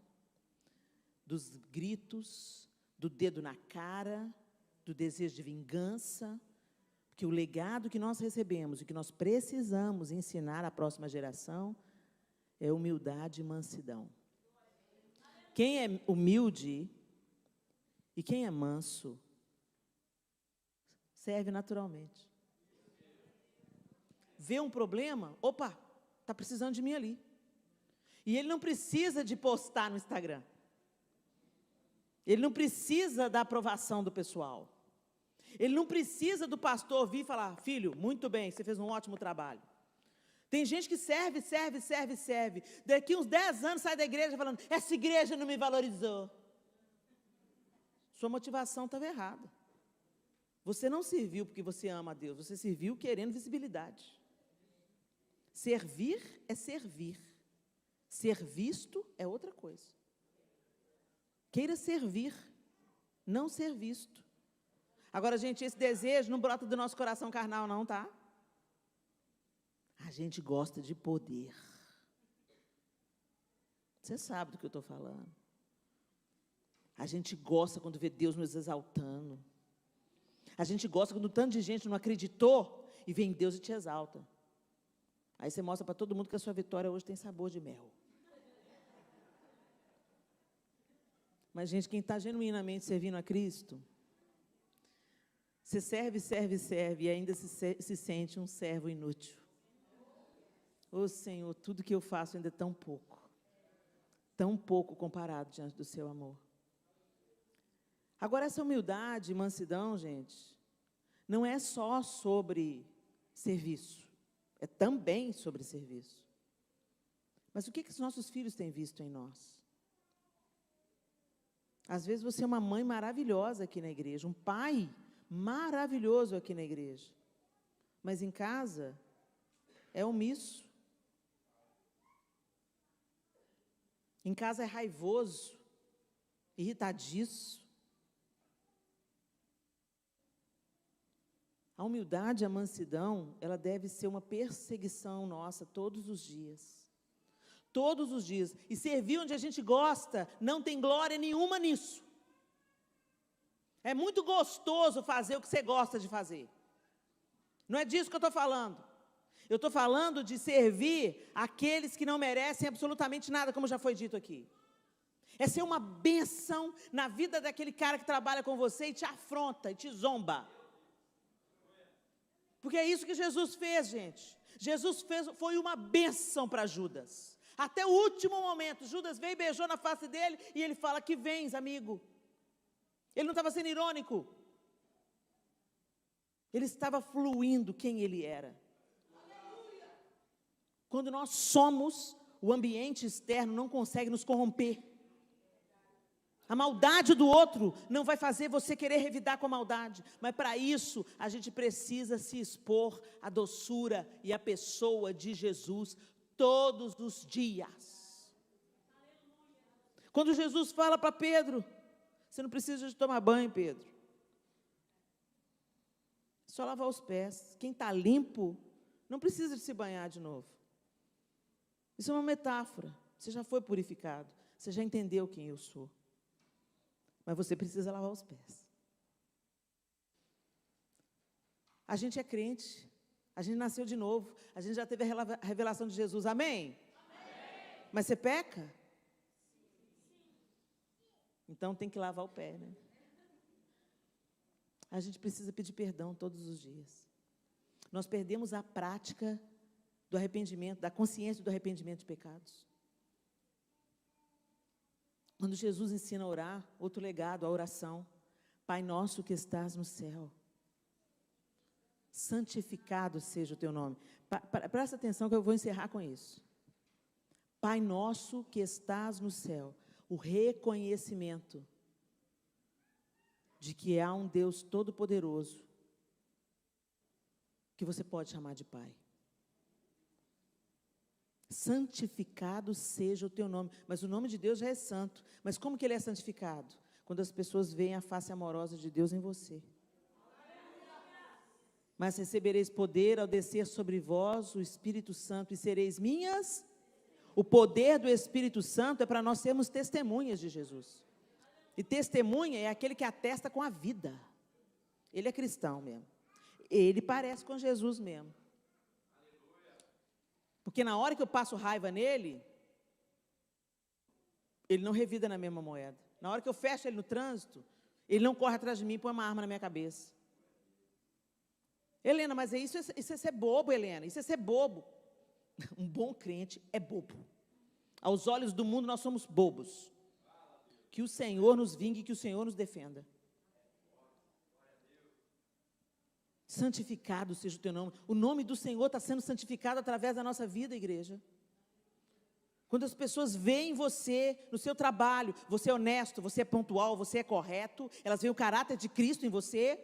A: dos gritos, do dedo na cara, do desejo de vingança, porque o legado que nós recebemos e que nós precisamos ensinar à próxima geração é humildade e mansidão. Quem é humilde e quem é manso serve naturalmente. Vê um problema, opa, está precisando de mim ali. E ele não precisa de postar no Instagram. Ele não precisa da aprovação do pessoal. Ele não precisa do pastor vir e falar: filho, muito bem, você fez um ótimo trabalho. Tem gente que serve. Daqui uns 10 anos sai da igreja falando: essa igreja não me valorizou. Sua motivação estava errada. Você não serviu porque você ama a Deus, você serviu querendo visibilidade. Servir é servir. Ser visto é outra coisa. Queira servir, não ser visto. Agora, gente, esse desejo não brota do nosso coração carnal, não, tá? A gente gosta de poder. Você sabe do que eu estou falando. A gente gosta quando vê Deus nos exaltando. A gente gosta quando tanto de gente não acreditou e vem Deus e te exalta. Aí você mostra para todo mundo que a sua vitória hoje tem sabor de mel. Mas, gente, quem está genuinamente servindo a Cristo, você serve e ainda se sente um servo inútil. Ô Senhor, tudo que eu faço ainda é tão pouco comparado diante do seu amor. Agora, essa humildade e mansidão, gente, não é só sobre serviço, é também sobre serviço. Mas o que os nossos filhos têm visto em nós? Às vezes você é uma mãe maravilhosa aqui na igreja, um pai maravilhoso aqui na igreja, mas em casa é omisso. Em casa é raivoso, irritadiço. A humildade e a mansidão, ela deve ser uma perseguição nossa todos os dias. Todos os dias. E servir onde a gente gosta, não tem glória nenhuma nisso. É muito gostoso fazer o que você gosta de fazer. Não é disso que eu estou falando. Eu estou falando de servir aqueles que não merecem absolutamente nada, como já foi dito aqui. É ser uma bênção na vida daquele cara que trabalha com você e te afronta, e te zomba. Porque é isso que Jesus fez, gente. Foi uma bênção para Judas. Até o último momento, Judas veio e beijou na face dele, e ele fala: que vens, amigo. Ele não estava sendo irônico. Ele estava fluindo quem ele era. Quando nós somos, o ambiente externo não consegue nos corromper. A maldade do outro não vai fazer você querer revidar com a maldade. Mas para isso, a gente precisa se expor à doçura e à pessoa de Jesus todos os dias. Quando Jesus fala para Pedro: você não precisa de tomar banho, Pedro. É só lavar os pés. Quem está limpo não precisa de se banhar de novo. Isso é uma metáfora. Você já foi purificado. Você já entendeu quem eu sou. Mas você precisa lavar os pés. A gente é crente. A gente nasceu de novo. A gente já teve a revelação de Jesus. Amém? Amém. Mas você peca? Então tem que lavar o pé, né? A gente precisa pedir perdão todos os dias. Nós perdemos a prática do arrependimento, da consciência do arrependimento de pecados. Quando Jesus ensina a orar, outro legado, a oração: Pai nosso que estás no céu, santificado seja o teu nome. Presta atenção que eu vou encerrar com isso. Pai nosso que estás no céu, o reconhecimento de que há um Deus todo-poderoso que você pode chamar de Pai. Santificado seja o teu nome. Mas o nome de Deus já é santo. Mas como que ele é santificado? Quando as pessoas veem a face amorosa de Deus em você. Mas recebereis poder ao descer sobre vós o Espírito Santo, e sereis minhas. O poder do Espírito Santo é para nós sermos testemunhas de Jesus. E testemunha é aquele que atesta com a vida. Ele é cristão mesmo. Ele parece com Jesus mesmo. Porque na hora que eu passo raiva nele, ele não revida na mesma moeda. Na hora que eu fecho ele no trânsito, ele não corre atrás de mim e põe uma arma na minha cabeça. Helena, mas isso é ser bobo, Helena. Isso é ser bobo. Um bom crente é bobo. Aos olhos do mundo nós somos bobos. Que o Senhor nos vingue, que o Senhor nos defenda. Santificado seja o teu nome. O nome do Senhor está sendo santificado através da nossa vida, igreja. Quando as pessoas veem você no seu trabalho, você é honesto, você é pontual, você é correto, elas veem o caráter de Cristo em você.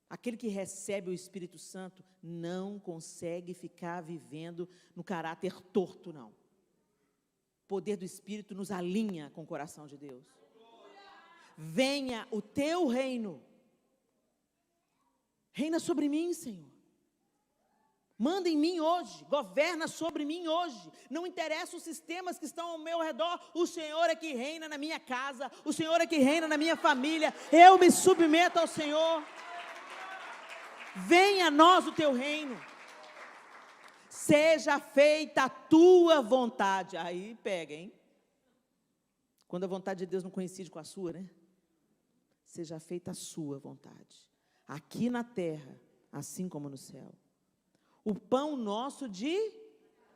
A: Aquele que recebe o Espírito Santo não consegue ficar vivendo no caráter torto, não. O poder do Espírito nos alinha com o coração de Deus. Venha o teu reino. Reina sobre mim, Senhor. Manda em mim hoje, governa sobre mim hoje. Não interessa os sistemas que estão ao meu redor, o Senhor é que reina na minha casa, o Senhor é que reina na minha família. Eu me submeto ao Senhor. Venha a nós o teu reino. Seja feita a tua vontade. Aí pega, hein? Quando a vontade de Deus não coincide com a sua, né? Seja feita a sua vontade. Aqui na terra, assim como no céu. O pão nosso de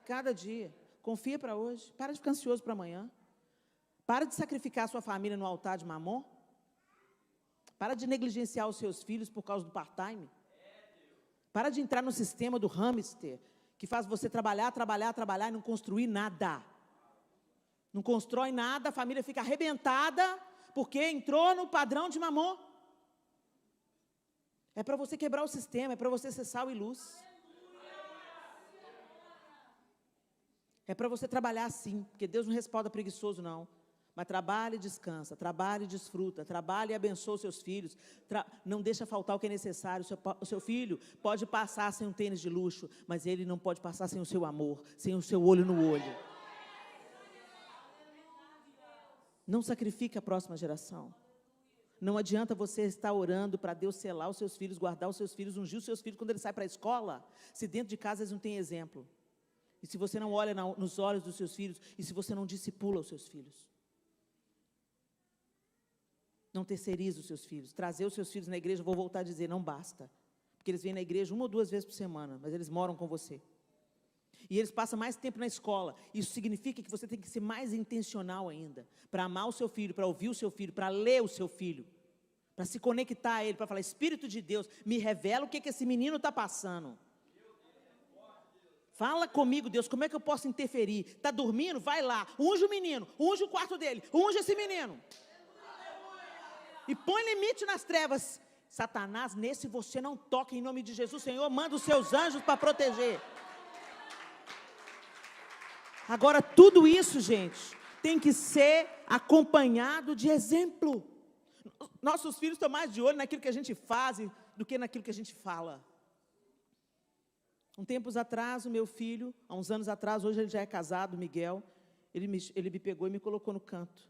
A: cada dia. Confia para hoje. Para de ficar ansioso para amanhã. Para de sacrificar a sua família no altar de Mamon. Para de negligenciar os seus filhos por causa do part-time. Para de entrar no sistema do hamster, que faz você trabalhar e não construir nada. Não constrói nada, a família fica arrebentada, porque entrou no padrão de Mamon. É para você quebrar o sistema, é para você ser sal e luz. É para você trabalhar assim, porque Deus não respalda preguiçoso, não. Mas trabalhe e descansa, trabalhe e desfruta, trabalhe e abençoa os seus filhos. Não deixa faltar o que é necessário. O seu filho pode passar sem um tênis de luxo, mas ele não pode passar sem o seu amor, sem o seu olho no olho. Não sacrifique a próxima geração. Não adianta você estar orando para Deus selar os seus filhos, guardar os seus filhos, ungir os seus filhos quando eles saem para a escola, se dentro de casa eles não têm exemplo. E se você não olha nos olhos dos seus filhos, e se você não discipula os seus filhos. Não terceiriza os seus filhos. Trazer os seus filhos na igreja, vou voltar a dizer, não basta. Porque eles vêm na igreja 1 ou 2 vezes por semana, mas eles moram com você. E eles passam mais tempo na escola. Isso significa que você tem que ser mais intencional ainda. Para amar o seu filho, para ouvir o seu filho, para ler o seu filho. Para se conectar a ele, para falar, Espírito de Deus, me revela o que esse menino está passando. Fala comigo, Deus, como é que eu posso interferir? Está dormindo? Vai lá, unge o menino, unge o quarto dele, unge esse menino. E põe limite nas trevas. Satanás, nesse você não toca em nome de Jesus. Senhor, manda os seus anjos para proteger. Agora, tudo isso, gente, tem que ser acompanhado de exemplo. Nossos filhos estão mais de olho naquilo que a gente faz do que naquilo que a gente fala. Tempos atrás, o meu filho, há uns anos atrás, hoje ele já é casado, Miguel, ele me pegou e me colocou no canto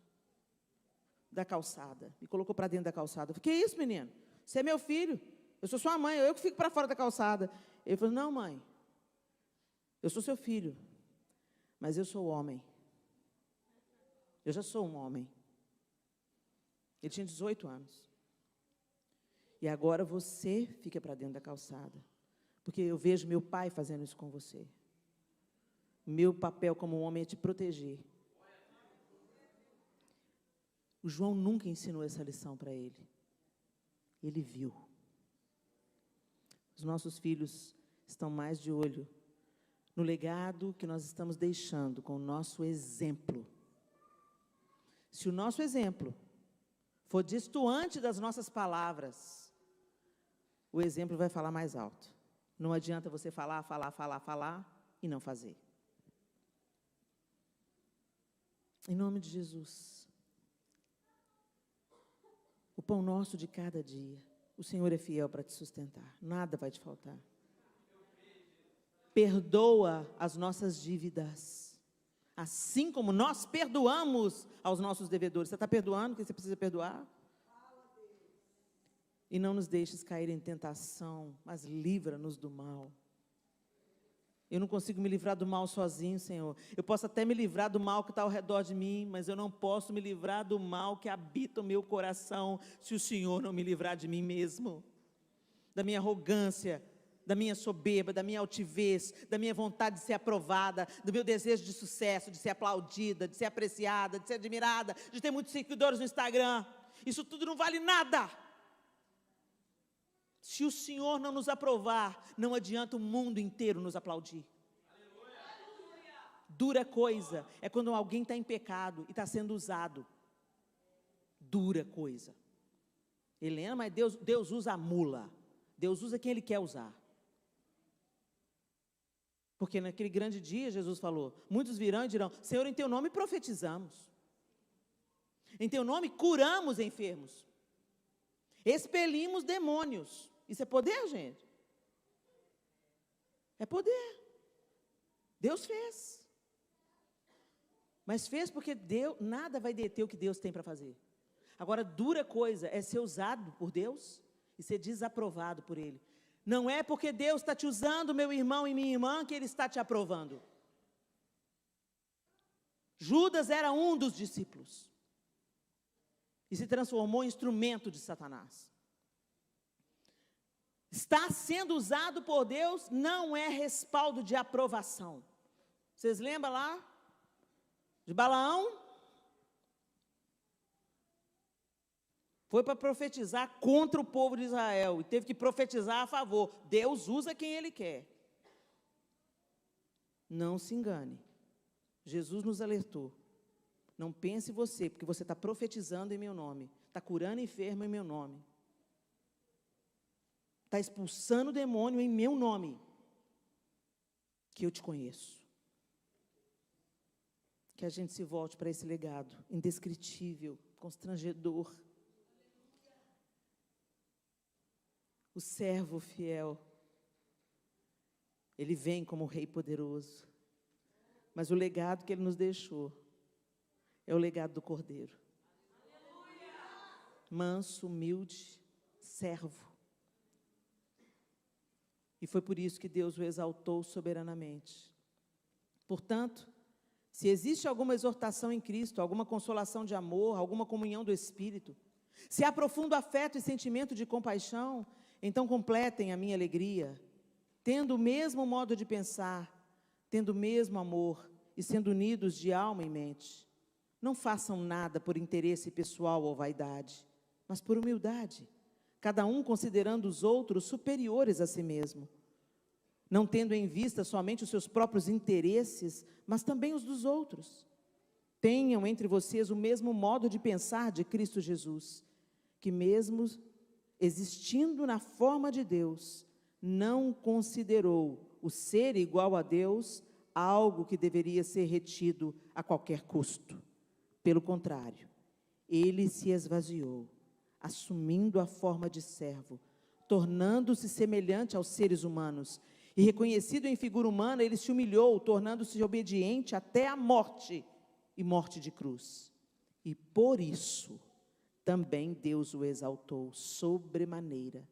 A: da calçada. Me colocou para dentro da calçada. Eu falei, que isso, menino? Você é meu filho. Eu sou sua mãe, eu que fico para fora da calçada. Ele falou, não, mãe. Eu sou seu filho. Mas eu sou homem. Eu já sou um homem. Ele tinha 18 anos. E agora você fica para dentro da calçada. Porque eu vejo meu pai fazendo isso com você. Meu papel como homem é te proteger. O João nunca ensinou essa lição para ele. Ele viu. Os nossos filhos estão mais de olho no legado que nós estamos deixando com o nosso exemplo. Se o nosso exemplo for destoante das nossas palavras, o exemplo vai falar mais alto. Não adianta você falar e não fazer. Em nome de Jesus. O pão nosso de cada dia. O Senhor é fiel para te sustentar. Nada vai te faltar. Perdoa as nossas dívidas. Assim como nós perdoamos aos nossos devedores. Você está perdoando quem você precisa perdoar? E não nos deixes cair em tentação, mas livra-nos do mal. Eu não consigo me livrar do mal sozinho, Senhor. Eu posso até me livrar do mal que está ao redor de mim, mas eu não posso me livrar do mal que habita o meu coração, se o Senhor não me livrar de mim mesmo, da minha arrogância, da minha soberba, da minha altivez, da minha vontade de ser aprovada, do meu desejo de sucesso, de ser aplaudida, de ser apreciada, de ser admirada, de ter muitos seguidores no Instagram. Isso tudo não vale nada. Se o Senhor não nos aprovar, não adianta o mundo inteiro nos aplaudir. Dura coisa é quando alguém está em pecado e está sendo usado. Dura coisa. Helena, mas Deus usa a mula. Deus usa quem Ele quer usar. Porque naquele grande dia, Jesus falou, muitos virão e dirão, Senhor, em Teu nome profetizamos. Em Teu nome curamos enfermos. Expelimos demônios. Isso é poder, gente? É poder. Deus fez. Mas fez porque nada vai deter o que Deus tem para fazer. Agora, dura coisa é ser usado por Deus e ser desaprovado por Ele. Não é porque Deus está te usando, meu irmão e minha irmã, que Ele está te aprovando. Judas era um dos discípulos e se transformou em instrumento de Satanás. Estar sendo usado por Deus não é respaldo de aprovação. Vocês lembram lá de Balaão? Foi para profetizar contra o povo de Israel e teve que profetizar a favor. Deus usa quem Ele quer. Não se engane. Jesus nos alertou. Não pense você, porque você está profetizando em meu nome, está curando enfermo em meu nome, está expulsando o demônio em meu nome, que eu te conheço. Que a gente se volte para esse legado indescritível, constrangedor. O servo fiel, ele vem como rei poderoso, mas o legado que ele nos deixou é o legado do Cordeiro. Manso, humilde, servo. E foi por isso que Deus o exaltou soberanamente. Portanto, se existe alguma exortação em Cristo, alguma consolação de amor, alguma comunhão do Espírito, se há profundo afeto e sentimento de compaixão, então completem a minha alegria, tendo o mesmo modo de pensar, tendo o mesmo amor e sendo unidos de alma e mente. Não façam nada por interesse pessoal ou vaidade, mas por humildade, cada um considerando os outros superiores a si mesmo, não tendo em vista somente os seus próprios interesses, mas também os dos outros. Tenham entre vocês o mesmo modo de pensar de Cristo Jesus, que mesmo existindo na forma de Deus, não considerou o ser igual a Deus algo que deveria ser retido a qualquer custo. Pelo contrário, ele se esvaziou, assumindo a forma de servo, tornando-se semelhante aos seres humanos, e reconhecido em figura humana, ele se humilhou, tornando-se obediente até a morte, e morte de cruz. E por isso, também Deus o exaltou sobremaneira,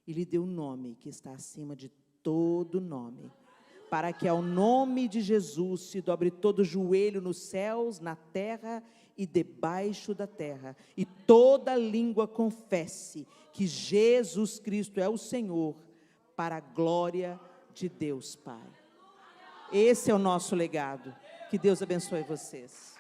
A: e lhe deu um nome que está acima de todo nome, para que ao nome de Jesus se dobre todo joelho nos céus, na terra e debaixo da terra, e toda língua confesse que Jesus Cristo é o Senhor, para a glória de Deus Pai. Esse é o nosso legado. Que Deus abençoe vocês.